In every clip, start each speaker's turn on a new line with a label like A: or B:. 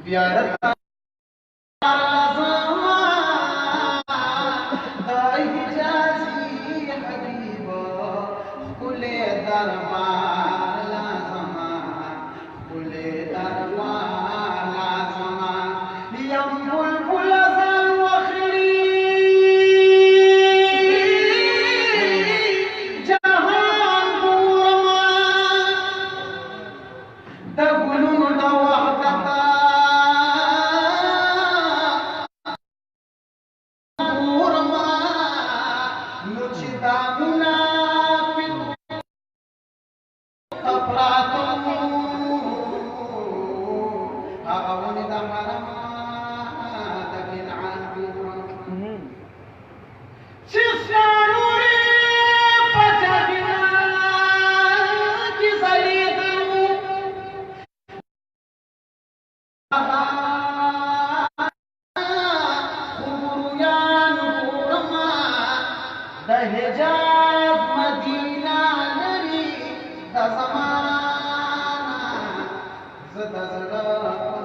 A: प्यारा हिजाज मदीना नरी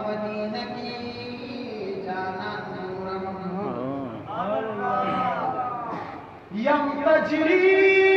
A: मदीना की जाना यम तजरी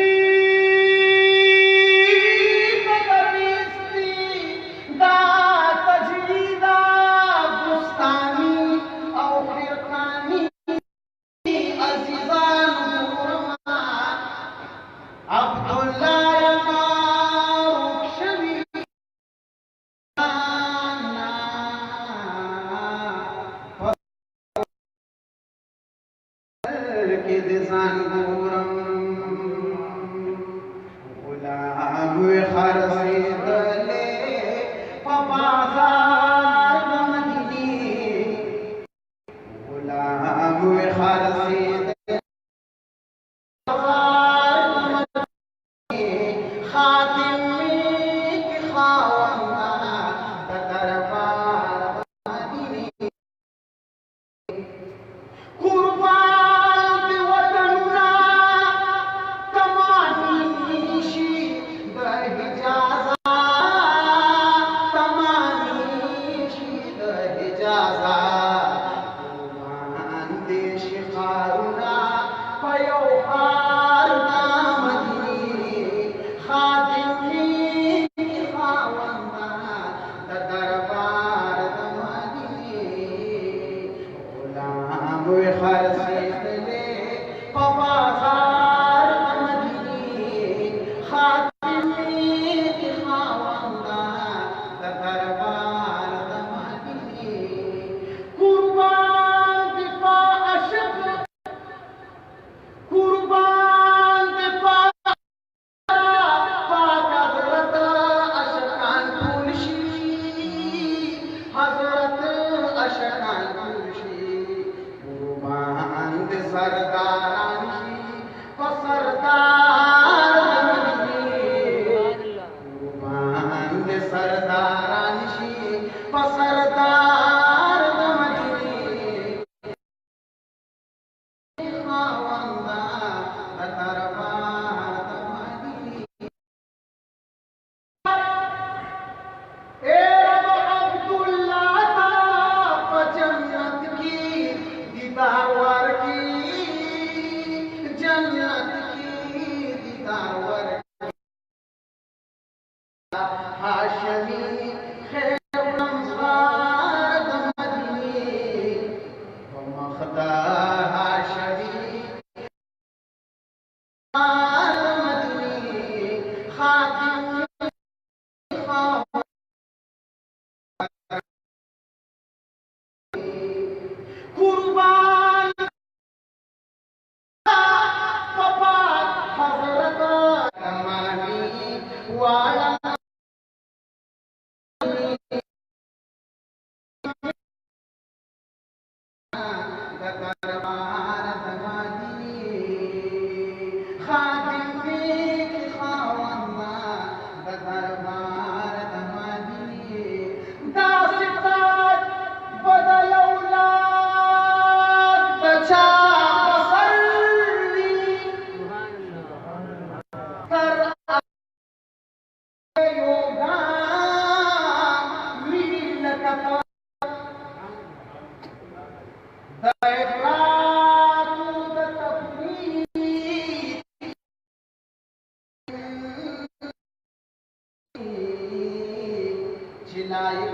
A: मिलाए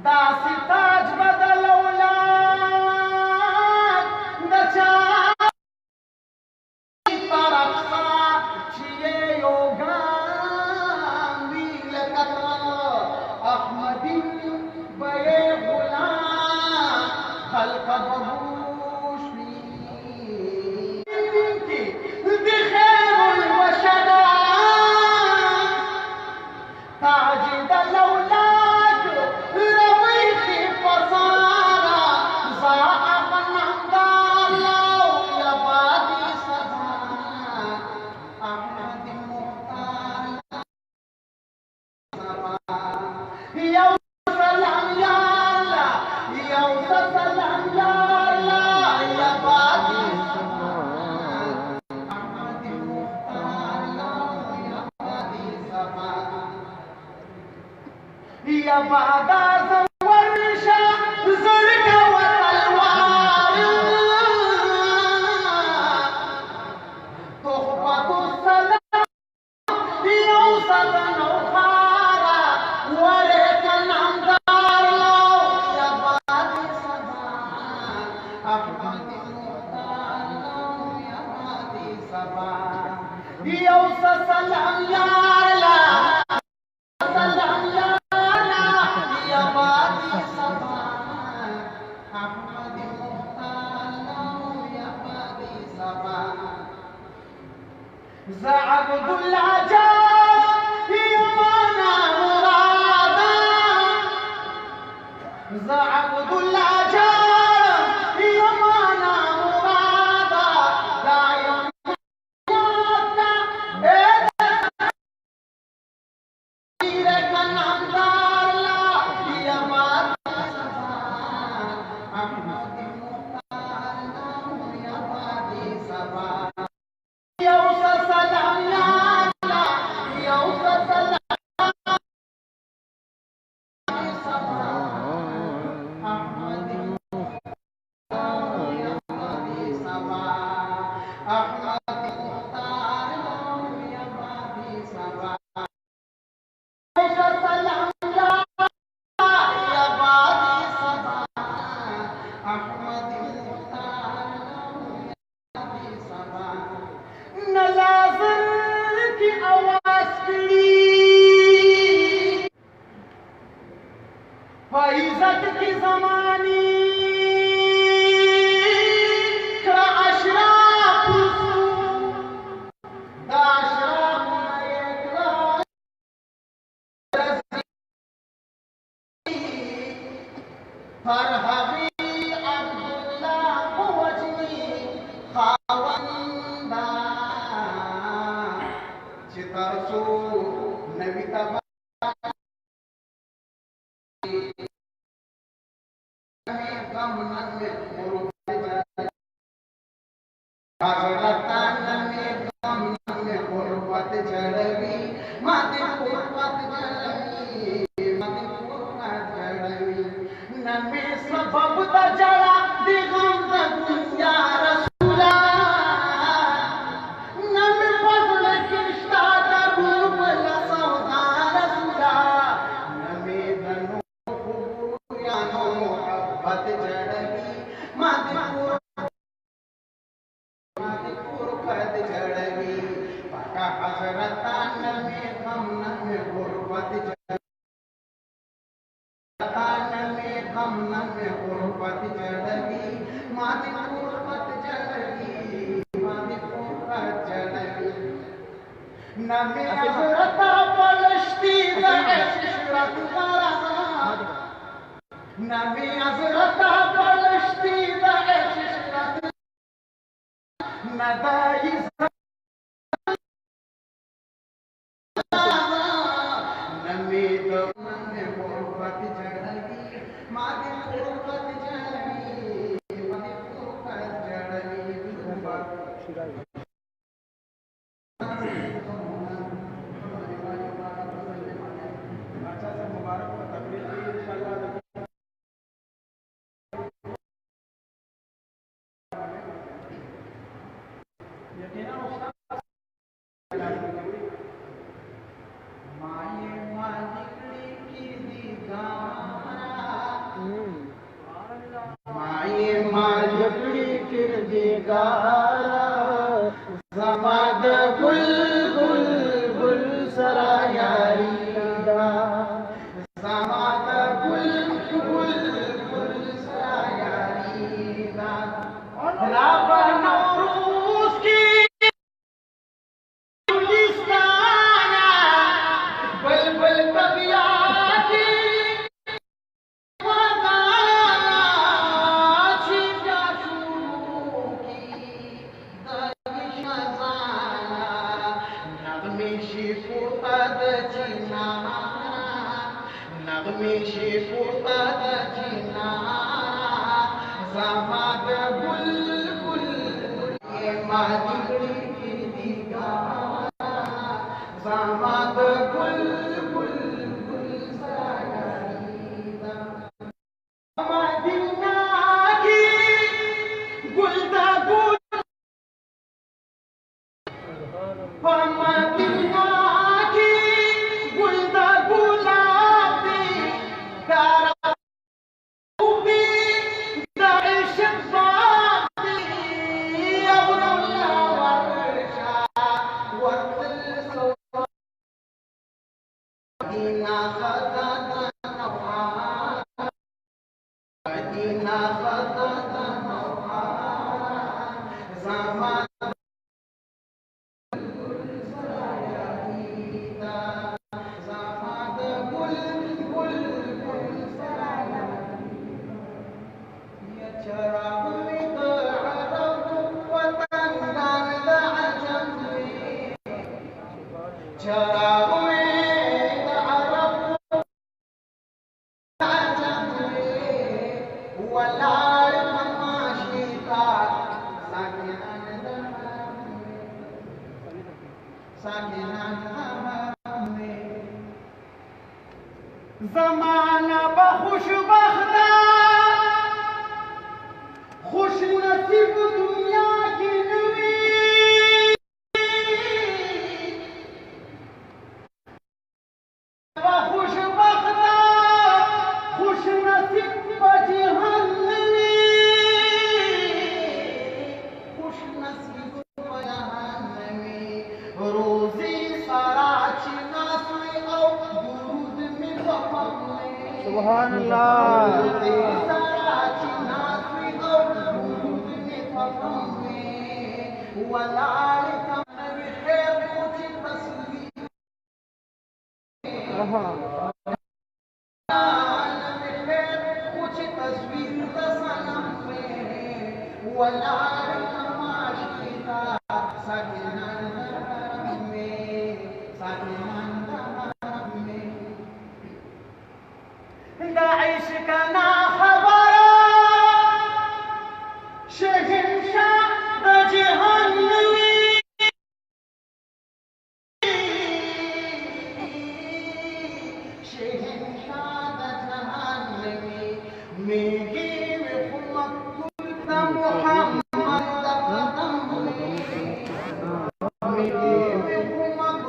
A: दासिताज बदलौला दचा तरफसा छिए योगा वीलकत अहमदीन बये गुलाम खल्क बहूशी बिखैर वशदा ताजिद लौलाज रवीख फसारा ज़ाअ नंदाला यबादी सदा अहमद मुख्तार या सलाम या अल्लाह या सलाम या अल्लाह यबादी सदा अहमद मुख्तार यबादी सदा या बादा वर्षा ज़ुर्ग व तलवार तोहफतु सलाम यौसत नौखारा वरे का नामदार लो या बादी सदा अहमद मुख्तार लो या बादी सदा यौसत सलाम या अल्लाह सलाम या ज़अब्दुल्लाह जा यमाना मुरादा ज़अब्दुल्लाह जा यमाना मुरादा दायम याता ए तीर का नामदार ला यमाना अहमद मुख्तार ला यबादी सदा इज्जत की ज़मानी का अशराफ दाशराफ फरहबी अब्दुल्लाह वजनी खावंदा चितरसू नबी तबा निगारा समाद गुल गुल गुल सरा यारी दा समाद गुल गुल गुल सरा यारी दा राबा नौरूज की गुलिस्ताना बलबल तबियाती समाद गुल गुल ये मादिगड़ी की निगाह समाद गुल गुल गुल सायारीदा मदीना की गुलदा गुल मदीना की गुलदा गुलाबी दारा ज़माना बहुशबख्ता खुश नसीब दुनिया की नवी बहुशबख्ता खुश नसीब जहन्नमी खुश नसीब जहन्नमी रोज़ी सराची नासुई औ दुरूद में सुभान अल्लाह सराची नासुई औ दुरूद में वलाल कमर खैर कुछ तस्वीर कुछ तस्वीर तसनम में वलाल कमाशिता सकिनन में दाइश का ना खबरा शहंशाह जहानवी शहंशाह जहानवी मेगी में खुमत मोहम्मद कदम मेगी में खुमत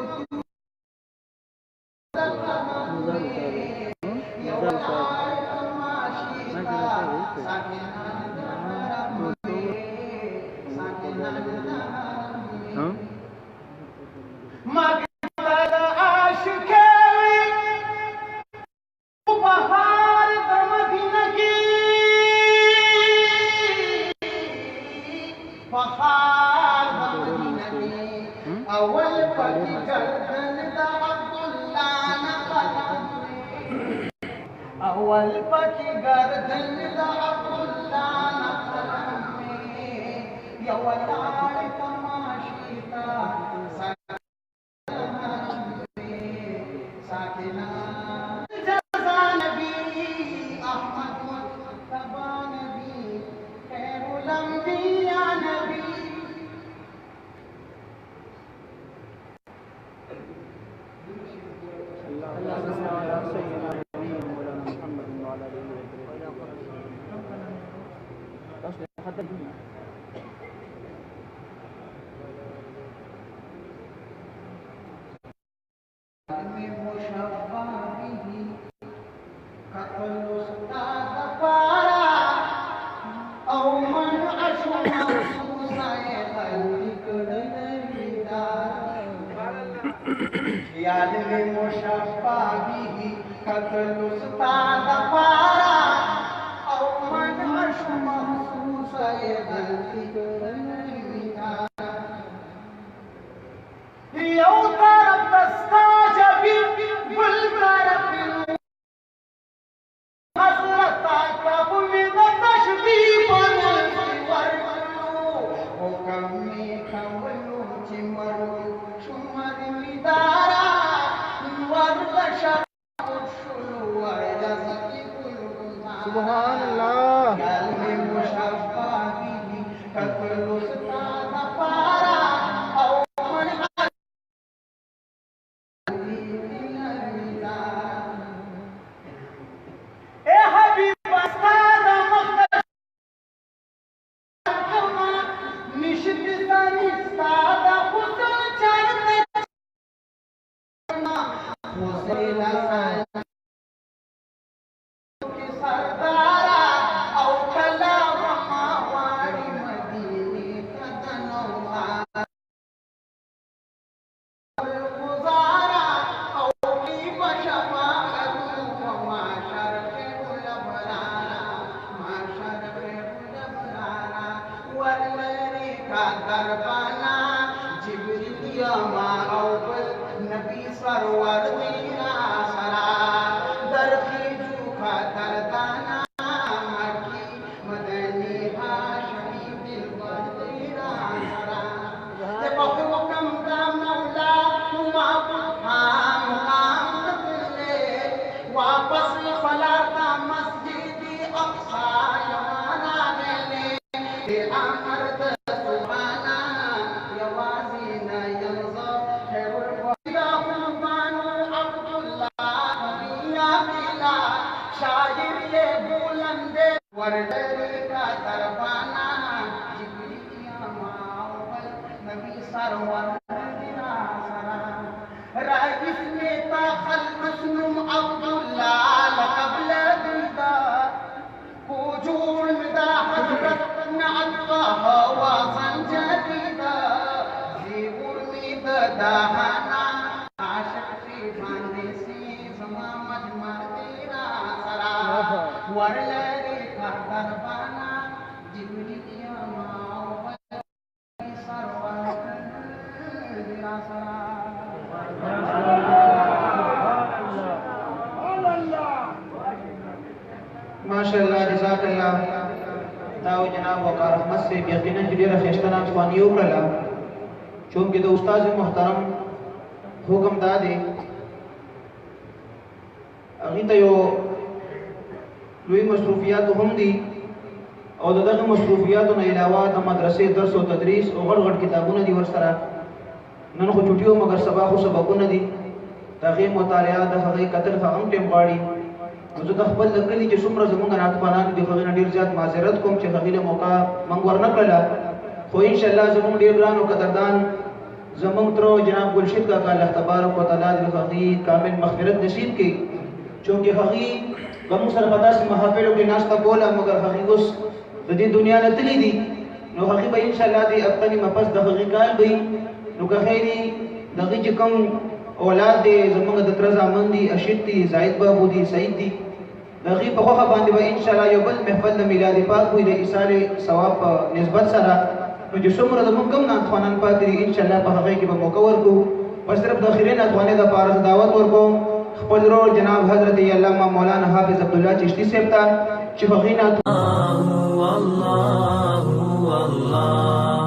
A: अव्वल पति गर्दन दा अब्दुल्ला नकलम अव्वल पति गर्दन दा अब्दुल्ला नकलम में या वलाल तमाशीता साकिना जज़ा नबी अहमद मुस्तफा नबी खैरुल अंबिया नबी ख्याल में मुशफ़्फ़ा भी कत्ल उस्ताद पारा और मन अर्श महसूस है गलती करना यौ तरफ दस्ता जबी बुल तरफ हसरता कब में तशबीह पर ओ कम में कवलो चिमरो शुमर मिदारा वर्द शरुल वर्द
B: सुभान अल्लाह।
A: ख्याल में मुशफ़्फ़ा भी कत्ल उस्ताद पारा और मन ए हबीब उस्ताद मुख्तर निशित सनी उस्ताद खुद चढ़ते हुसैन के सरदारा औ कलाम मावारी मदीने का जनवा गुजारा औ की बशफाअत व माशर के गुलबरारा माशर के गुलबरारा वल्लरी का दरबाना जिब्रील मा औबल नबी सरवर दीना सरा दरखी जूखा दरदाना मकी मदनी हाशमी दिल बदीना सरा ते बकम का मौला हुआ हम ले वापस फलाता मस्जिद अक्सा यमाना ले ये अमर सुभाना यवाजी न यंज़ा खैरुल वदा कुर्बानो अब्दुल्लाह मियां बिला शाहिर ये बुलंदे वरदरी का दरबाना जिब्रील मावल नबी सरवर दिना सरा राइस में ताखल मसनूम अब्दुल्लाह लकबल दिदा हुजूर मिदा हजरत न अल्लाह व संजदीदा जीवन में दहाना आशिक से बांधे से समा मजमा तेरा सरा वरलरी का दरबाना जिब्रील मावल सरवर दिना सरा
B: माशाअल्लाह जज़ाकल्लाह। ताऊ जनाब वक़ार रहमत से यकीनन ढेर खिश्तना ख्वानियों कला चूंकि तो उस्ताद मोहतरम हुक्म दादे अगी तो यो लुई मसरूफियात हम दी और दग मसरूफियात न अलावा द मदरसे दर्स व तदरीस और गड़ किताबों दी वरसरा नन खो छुट्टियों मगर सबा खो सबकों दी ताकि मुतालिया द हक़ी कतल फ़हम टेम गाड़ी मुझे खबर लगली कि सुमर जमुंगा नातपानान दी खबीर नडीर जात माजरत कोम चे खबीर मौका मंगवर न कला खो इंशाअल्लाह जमुंग डीर ग्रान व कदरदान जमुंग त्रो जनाब गुलशिद का अल्लाह तबारक व तआला दी खबीर कामिल मग़फ़िरत नसीब की चूंकि खबीर गम सर पता से महफिलों के नाश्ता बोला मगर खबीर उस दी दुनिया न तली दी नो खबीर इंशाअल्लाह दी अब तनी मपस द खबीर काल गई नो खैरी दगी च कम औलाद दे जमुंग द तरजा मंदी अशिती जायद बाबू दी सईद दी दगी पखोखा बांधे भाई इंशाअल्लाह यो बल महफल द मिलाद पाक हुई दे इसारे सवाब निस्बत सरा तो जो सुमर द मुकम ना थवानन पादरी इंशाअल्लाह पखखे की मौकवर को बस तरफ दखिरे ना थवाने द पारस दावत वर को खपल रो जनाब हजरत अल्लामा मौलाना हाफिज अब्दुल्लाह चिश्ती सेफ्ता चिखखीना
C: अल्लाह